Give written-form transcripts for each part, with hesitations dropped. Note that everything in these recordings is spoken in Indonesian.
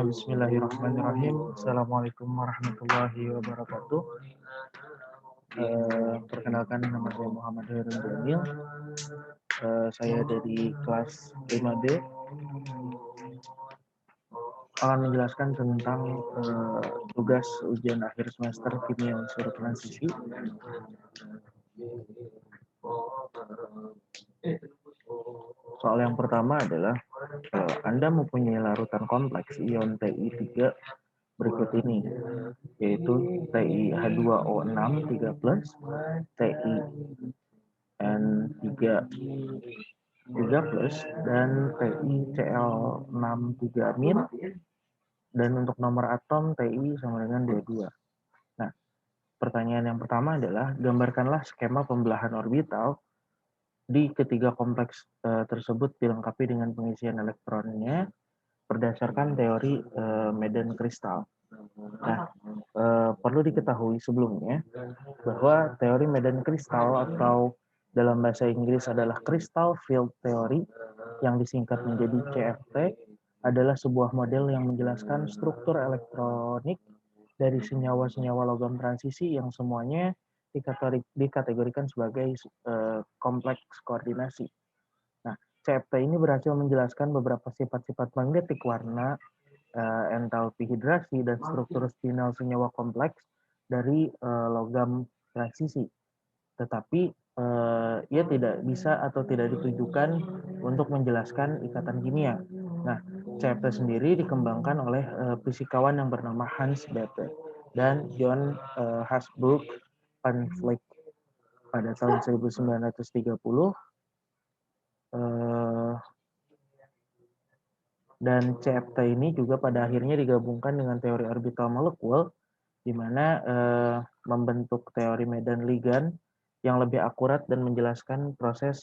Bismillahirrahmanirrahim. Assalamualaikum warahmatullahi wabarakatuh. Perkenalkan, nama saya Muhammad Herun Jamil. Saya dari kelas 5B akan menjelaskan tentang tugas ujian akhir semester kimia unsur transisi. Soal yang pertama adalah Anda mempunyai larutan kompleks ion Ti3 berikut ini, yaitu TiH2O6 3+, TiN3 3+, dan TiCl6 3-, dan untuk nomor atom Ti sama dengan 22. Nah, pertanyaan yang pertama adalah gambarkanlah skema pembelahan orbital di ketiga kompleks tersebut dilengkapi dengan pengisian elektronnya berdasarkan teori medan kristal. Nah, perlu diketahui sebelumnya bahwa teori medan kristal atau dalam bahasa Inggris adalah Crystal Field Theory yang disingkat menjadi CFT adalah sebuah model yang menjelaskan struktur elektronik dari senyawa-senyawa logam transisi yang semuanya dikategorikan sebagai kompleks koordinasi. Nah, CFT ini berhasil menjelaskan beberapa sifat-sifat magnetik warna, entalpi hidrasi, dan struktur spinal senyawa kompleks dari logam transisi. Tetapi ia tidak bisa atau tidak ditujukan untuk menjelaskan ikatan kimia. Nah, CFT sendiri dikembangkan oleh fisikawan yang bernama Hans Bethe dan John Hasbrouck van Vliet pada tahun 1930. Dan CFT ini juga pada akhirnya digabungkan dengan teori orbital molekul, di mana membentuk teori medan ligan yang lebih akurat dan menjelaskan proses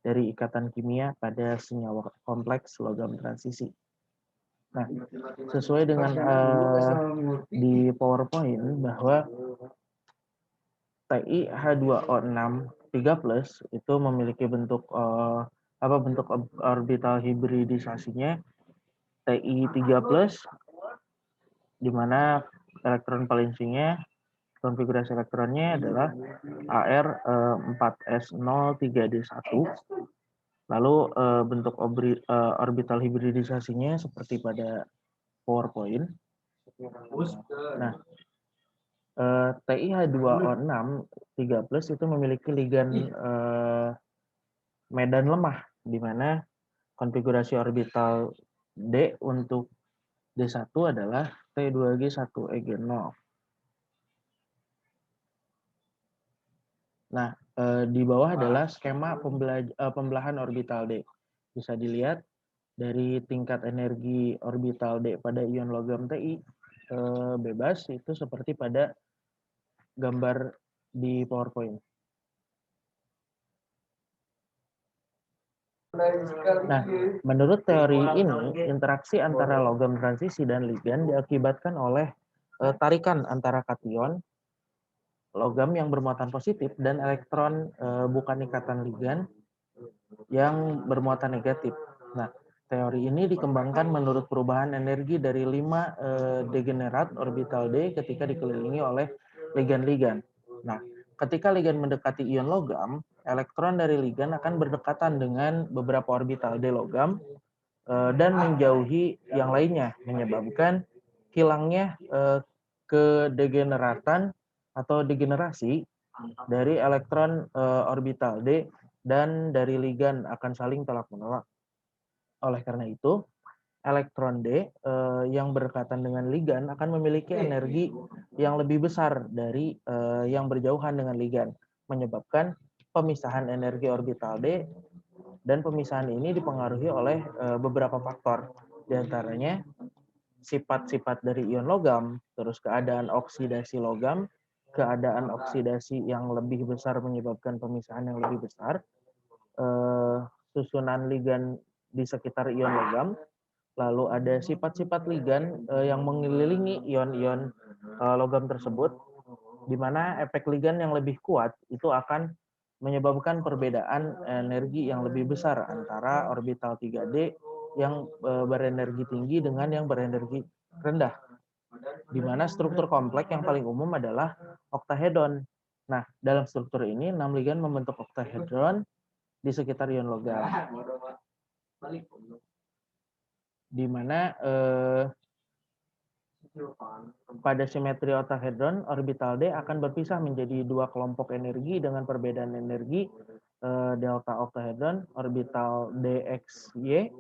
dari ikatan kimia pada senyawa kompleks logam transisi. Nah, sesuai dengan di PowerPoint bahwa TiH2O6 3+ itu memiliki bentuk bentuk orbital hibridisasinya Ti3+, di mana elektron valencinya konfigurasi elektronnya adalah Ar4s03d1. Lalu bentuk orbital hibridisasinya seperti pada PowerPoint. Nah, TiH2O6 3+ itu memiliki ligan medan lemah, di mana konfigurasi orbital D untuk D1 adalah T2G1EG0. Nah, di bawah adalah skema pembelahan orbital D. Bisa dilihat dari tingkat energi orbital D pada ion logam Ti bebas itu seperti pada gambar di PowerPoint. Nah, menurut teori ini, interaksi antara logam transisi dan ligan diakibatkan oleh tarikan antara kation logam yang bermuatan positif dan elektron bukan ikatan ligan yang bermuatan negatif. Nah, teori ini dikembangkan menurut perubahan energi dari 5 degenerat orbital D ketika dikelilingi oleh ligan-ligan. Nah, ketika ligan mendekati ion logam, elektron dari ligan akan berdekatan dengan beberapa orbital D logam dan menjauhi yang lainnya, menyebabkan hilangnya kedegeneratan atau degenerasi dari elektron orbital D dan dari ligan akan saling tolak menolak. Oleh karena itu, elektron D yang berdekatan dengan ligan akan memiliki energi yang lebih besar dari yang berjauhan dengan ligan, menyebabkan pemisahan energi orbital D, dan pemisahan ini dipengaruhi oleh beberapa faktor, diantaranya sifat-sifat dari ion logam, terus keadaan oksidasi logam, keadaan oksidasi yang lebih besar menyebabkan pemisahan yang lebih besar, susunan ligan di sekitar ion logam, lalu ada sifat-sifat ligan yang mengelilingi ion-ion logam tersebut, di mana efek ligan yang lebih kuat itu akan menyebabkan perbedaan energi yang lebih besar antara orbital 3D yang berenergi tinggi dengan yang berenergi rendah. Di mana struktur kompleks yang paling umum adalah oktahedron. Nah, dalam struktur ini 6 ligan membentuk oktahedron di sekitar ion logam. Di mana pada simetri oktahedron, orbital D akan berpisah menjadi dua kelompok energi dengan perbedaan energi delta oktahedron, orbital DXY,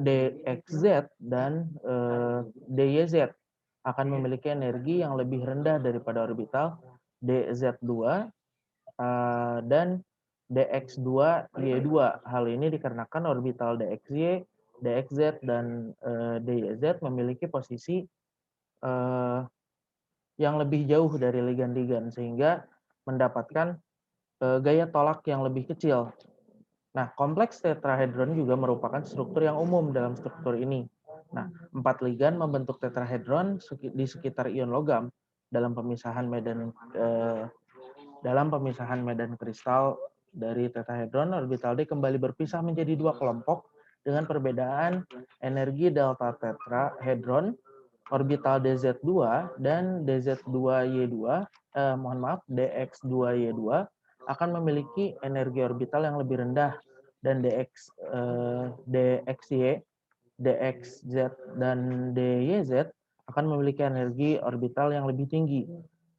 DXZ, dan DYZ akan memiliki energi yang lebih rendah daripada orbital DZ2 dan DX2Y2. Hal ini dikarenakan orbital DXY, DXZ, dan DYZ memiliki posisi yang lebih jauh dari ligan-ligan sehingga mendapatkan gaya tolak yang lebih kecil. Nah, kompleks tetrahedron juga merupakan struktur yang umum dalam struktur ini. Nah, 4 ligan membentuk tetrahedron di sekitar ion logam dalam pemisahan medan kristal dari tetrahedron. Orbital D kembali berpisah menjadi dua kelompok dengan perbedaan energi delta tetrahedron. Orbital DZ2 dan DZ2Y2, DX2Y2 akan memiliki energi orbital yang lebih rendah dan DXY, DXZ, dan DYZ akan memiliki energi orbital yang lebih tinggi.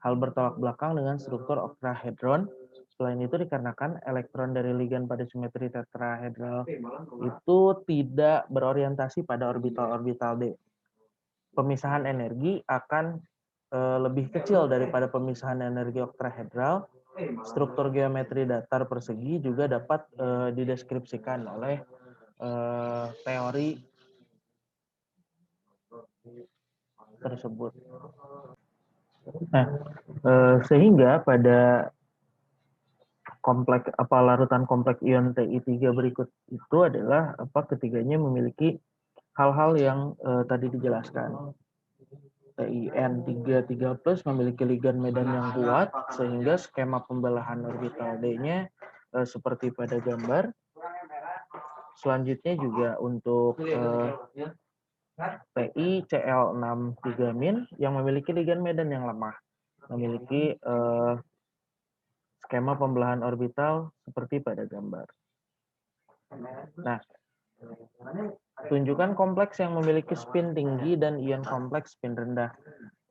Hal bertolak belakang dengan struktur oktahedron. Selain itu dikarenakan elektron dari ligan pada simetri tetrahedral itu tidak berorientasi pada orbital-orbital D. Pemisahan energi akan lebih kecil daripada pemisahan energi oktahedral. Struktur geometri datar persegi juga dapat dideskripsikan oleh teori tersebut. Nah, sehingga pada larutan kompleks ion Ti3 berikut itu adalah ketiganya memiliki hal-hal yang tadi dijelaskan. TiN33+ memiliki ligan medan yang kuat sehingga skema pembelahan orbital D-nya seperti pada gambar. Selanjutnya juga untuk TiCl63- yang memiliki ligan medan yang lemah, memiliki skema pembelahan orbital seperti pada gambar. Nah, tunjukkan kompleks yang memiliki spin tinggi dan ion kompleks spin rendah.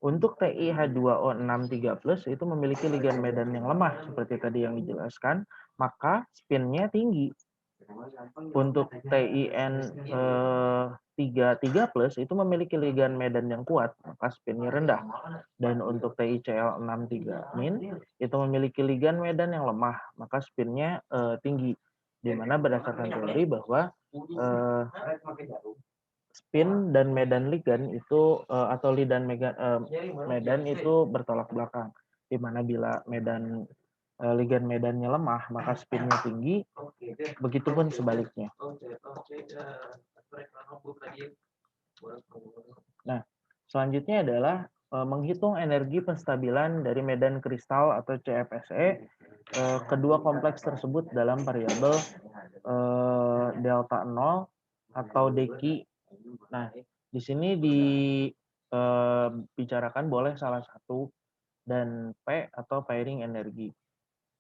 Untuk TiH2O63+ itu memiliki ligan medan yang lemah seperti tadi yang dijelaskan, maka spinnya tinggi. Untuk TiN33+ itu memiliki ligan medan yang kuat, maka spinnya rendah. Dan untuk TiCl63- itu memiliki ligan medan yang lemah, maka spinnya tinggi. Di mana berdasarkan teori bahwa spin dan medan ligan itu atau medan itu bertolak belakang. Di mana bila ligan medannya lemah, maka spinnya tinggi, begitupun sebaliknya. Nah, selanjutnya adalah menghitung energi penstabilan dari medan kristal atau CFSE. Kedua kompleks tersebut dalam variabel delta 0 atau deki. Nah, di sini dibicarakan boleh salah satu dan P atau pairing energi.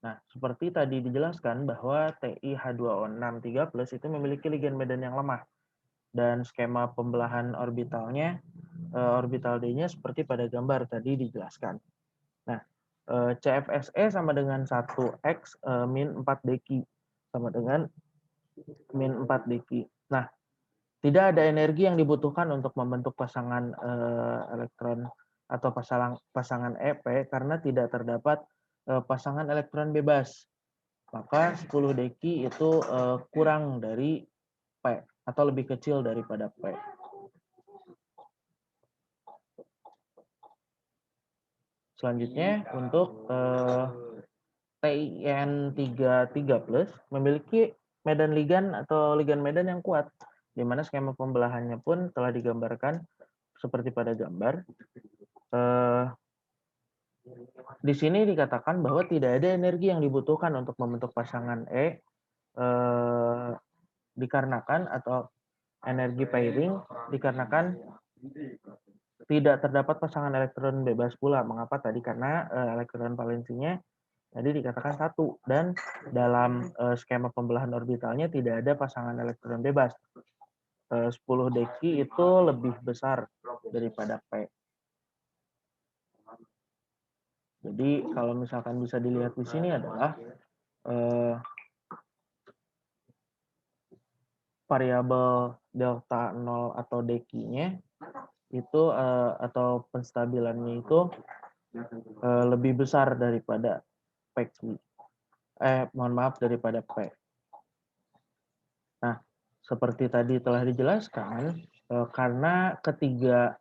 Nah, seperti tadi dijelaskan bahwa TiH2O63+ itu memiliki ligan medan yang lemah. Dan skema pembelahan orbitalnya, orbital D-nya seperti pada gambar tadi dijelaskan. Nah, CFSE sama dengan 1x min 4 deki, sama dengan min 4 deki. Nah, tidak ada energi yang dibutuhkan untuk membentuk pasangan elektron atau pasangan EP karena tidak terdapat pasangan elektron bebas. Maka 10 deki itu kurang dari P atau lebih kecil daripada P. Selanjutnya untuk TiN33+ memiliki medan ligan atau ligan medan yang kuat, di mana skema pembelahannya pun telah digambarkan seperti pada gambar. Di sini dikatakan bahwa tidak ada energi yang dibutuhkan untuk membentuk pasangan dikarenakan atau energi pairing dikarenakan tidak terdapat pasangan elektron bebas pula. Mengapa tadi? Karena elektron valensinya tadi dikatakan 1 dan dalam skema pembelahan orbitalnya tidak ada pasangan elektron bebas. 10 deki itu lebih besar daripada P. Jadi kalau misalkan bisa dilihat di sini adalah variabel delta 0 atau dekinya itu atau penstabilannya itu lebih besar daripada PQ. Mohon maaf, daripada P. Nah, seperti tadi telah dijelaskan, karena ketiga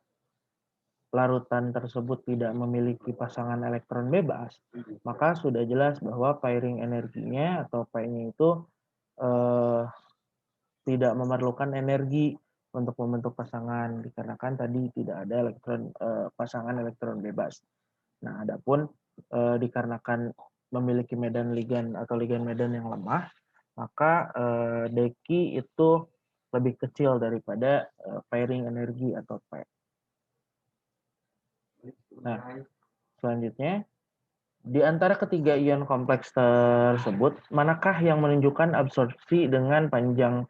larutan tersebut tidak memiliki pasangan elektron bebas, maka sudah jelas bahwa pairing energinya atau P-nya itu tidak memerlukan energi untuk membentuk pasangan dikarenakan tadi tidak ada pasangan elektron bebas. Nah, adapun dikarenakan memiliki medan ligan atau ligan medan yang lemah, maka deki itu lebih kecil daripada pairing energi atau P. Nah, selanjutnya, di antara ketiga ion kompleks tersebut, manakah yang menunjukkan absorpsi dengan panjang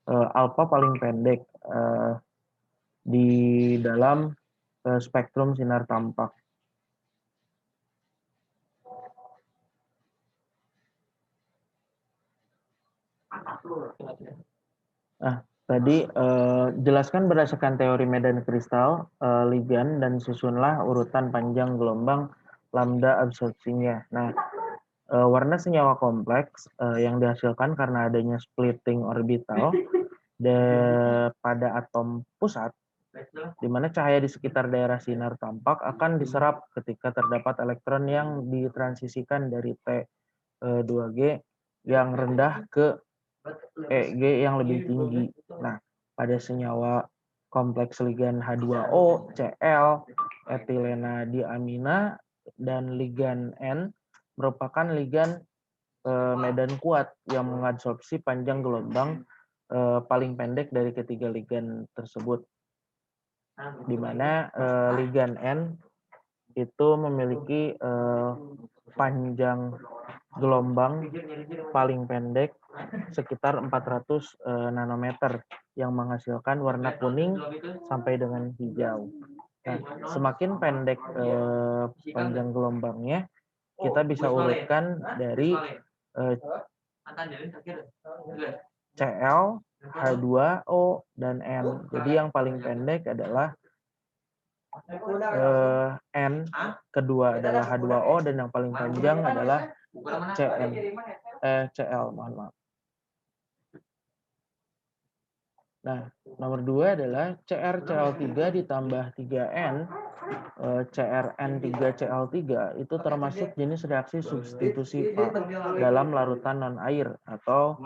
alfa paling pendek di dalam spektrum sinar tampak? Nah, tadi jelaskan berdasarkan teori medan kristal, ligan, dan susunlah urutan panjang gelombang lambda absorpsinya. Nah, warna senyawa kompleks yang dihasilkan karena adanya splitting orbital pada atom pusat, di mana cahaya di sekitar daerah sinar tampak akan diserap ketika terdapat elektron yang ditransisikan dari T2G yang rendah ke EG yang lebih tinggi. Nah, pada senyawa kompleks ligan H2O, Cl, etilena diamina, dan ligan N merupakan ligan medan kuat yang mengadsorpsi panjang gelombang paling pendek dari ketiga ligan tersebut, di mana ligan N itu memiliki panjang gelombang paling pendek sekitar 400 nanometer yang menghasilkan warna kuning sampai dengan hijau. Nah, semakin pendek panjang gelombangnya, kita bisa urutkan dari Cl, H2O, dan N. Jadi yang paling pendek adalah N, kedua adalah H2O, dan yang paling panjang adalah Cl, mohon maaf. Nah, nomor 2 adalah CrCl3 ditambah 3N, CrN3Cl3 itu termasuk jenis reaksi substitusi dalam larutan non-air atau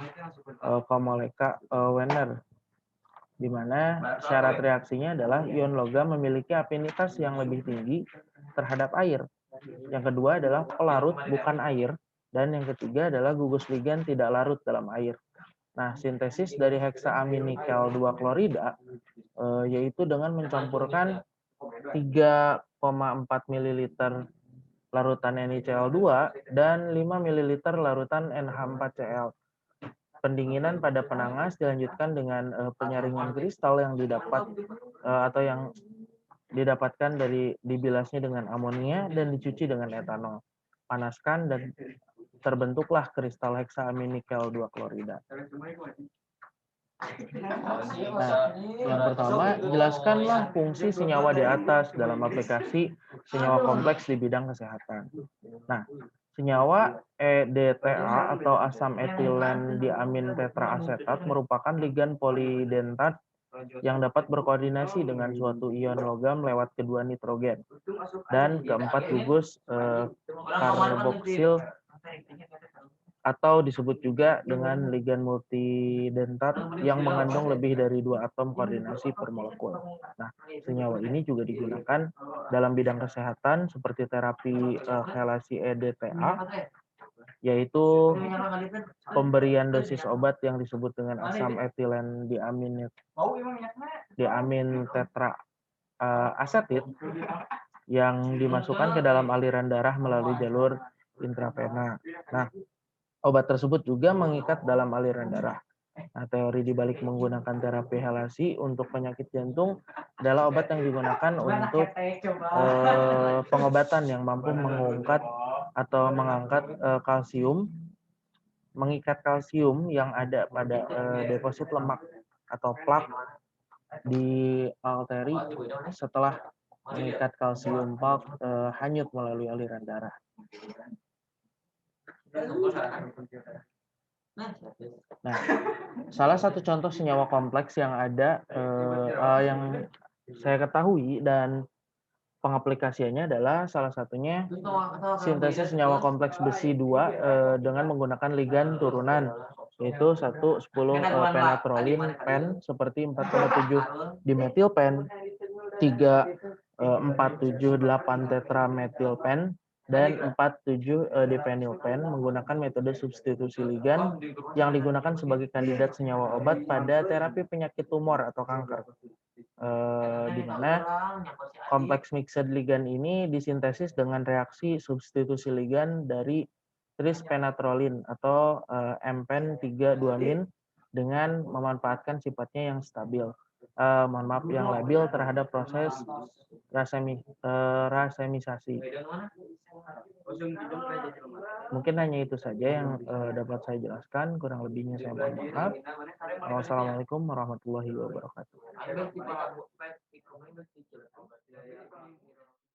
Komoleka Wiener, di mana syarat reaksinya adalah ion logam memiliki afinitas yang lebih tinggi terhadap air. Yang kedua adalah pelarut bukan air, dan yang ketiga adalah gugus ligan tidak larut dalam air. Nah, sintesis dari heksaamin nikel 2 klorida yaitu dengan mencampurkan 3,4 ml larutan NiCl2 dan 5 ml larutan NH4Cl. Pendinginan pada penangas dilanjutkan dengan penyaringan kristal yang atau yang didapatkan dari dibilasnya dengan amonia dan dicuci dengan etanol. Panaskan dan terbentuklah kristal heksaamin nikel 2 klorida. Nah, yang pertama, jelaskanlah fungsi senyawa di atas dalam aplikasi senyawa kompleks di bidang kesehatan. Nah, senyawa EDTA atau asam etilen diamin tetraasetat merupakan ligan polidentat yang dapat berkoordinasi dengan suatu ion logam lewat kedua nitrogen dan keempat gugus karboksil atau disebut juga dengan ligan multidentat yang mengandung lebih dari 2 atom koordinasi per molekul. Nah, senyawa ini juga digunakan dalam bidang kesehatan seperti terapi kelasi EDTA, yaitu pemberian dosis obat yang disebut dengan asam etilen diamin tetra asetit yang dimasukkan ke dalam aliran darah melalui jalur intravena. Nah, obat tersebut juga mengikat dalam aliran darah. Nah, teori dibalik menggunakan terapi helasi untuk penyakit jantung adalah obat yang digunakan untuk pengobatan yang mampu mengangkat atau mengangkat kalsium, mengikat kalsium yang ada pada deposit lemak atau plak di arteri setelah mengikat kalsium plak hanyut melalui aliran darah. Nah, salah satu contoh senyawa kompleks yang ada yang saya ketahui dan pengaplikasiannya adalah salah satunya sintesis senyawa kompleks besi 2 dengan menggunakan ligan turunan, yaitu 1,10 penatrolin pen seperti 4,7 dimetilpen, 3,478 tetrametilpen, dan 47 diphenylpen menggunakan metode substitusi ligan yang digunakan sebagai kandidat senyawa obat pada terapi penyakit tumor atau kanker. Di mana kompleks mixed ligan ini disintesis dengan reaksi substitusi ligan dari trispenatrolin atau MPen 3,2-min dengan memanfaatkan sifatnya yang stabil. Mohon maaf, yang labil terhadap proses rasemisasi. Mungkin hanya itu saja yang dapat saya jelaskan. Kurang lebihnya saya mohon maaf. Wassalamualaikum warahmatullahi wabarakatuh.